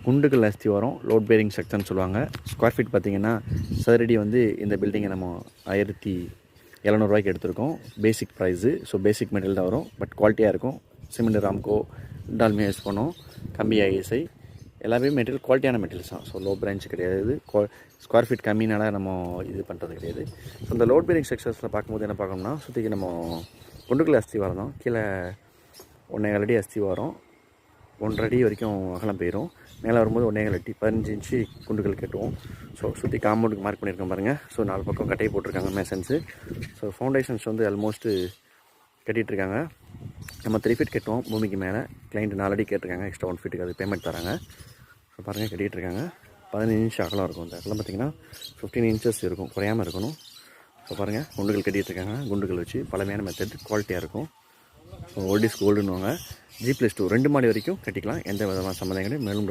குண்டுகள் அஸ்திவாரம் load bearing ஸ்ட்ரக்சர்னு சொல்லுவாங்க. ஸ்கொயர் ஃபீட் பார்த்திங்கன்னா சதுரடி வந்து இந்த பில்டிங்கை நம்ம 1700 எடுத்திருக்கோம். பேசிக் ப்ரைஸு. ஸோ பேசிக் மெட்டீரியல் தான் வரும், பட் குவாலிட்டியாக இருக்கும். சிமெண்ட் ராம்கோ டால்மியா யூஸ் பண்ணோம், கம்பி ஐஎஸ்ஐ எல்லாமே மெட்டீரியல் குவாலிட்டியான மெட்டீரியல்ஸ் தான். ஸோ லோ பிரான்ச் கிடையாது. ஸ்கொயர் ஃபீட் கம்மினால நம்ம இது பண்ணுறது கிடையாது. ஸோ இந்த லோட் பேரிங் ஸ்ட்ரக்சர்ஸில் பார்க்கும்போது என்ன பார்க்கணும்னா, சுற்றிக்கு நம்ம குண்டுக்குள்ள அஸ்திவாரம் தான். கீழே 1.25 அடி அஸ்திவாரம், 1.5 அடி வரைக்கும் அகலம் போயிடும். மேலே வரும்போது 1.25 அடி 15 இன்ச்சு குண்டுகள் கட்டுவோம். ஸோ சுற்றி காம்பவுண்டுக்கு மார்க் பண்ணியிருக்கோம் பாருங்கள். ஸோ 4 பக்கம் கட்டையை போட்டிருக்காங்க மேசன்ஸு. ஸோ ஃபவுண்டேஷன்ஸ் வந்து ஆல்மோஸ்ட்டு கட்டிகிட்ருக்காங்க. நம்ம 3 ஃபீட் கட்டுவோம் பூமிக்கு மேலே. கிளைண்ட் 4 அடி கேட்டிருக்காங்க, எக்ஸ்ட்ரா 1 ஃபீட்டுக்கு அது பேமெண்ட் தராங்க. ஸோ பாருங்கள் கட்டிகிட்ருக்காங்க. 15 இன்ச் அகலம் இருக்கும். இந்த அகலம் பார்த்திங்கன்னா 15 இன்ச்சஸ் இருக்கும், குறையாமல் இருக்கணும். ஸோ பாருங்கள் குண்டுகள் கட்டிகிட்ருக்காங்க. குண்டுகள் வச்சு பழமையான மெத்தட், குவாலிட்டியாக இருக்கும். So old is கோல்டுன்னுவாங்க. G+2 2 மாடி வரைக்கும் கட்டிக்கலாம், எந்த விதமான சம்மந்தங்களும். மேலும்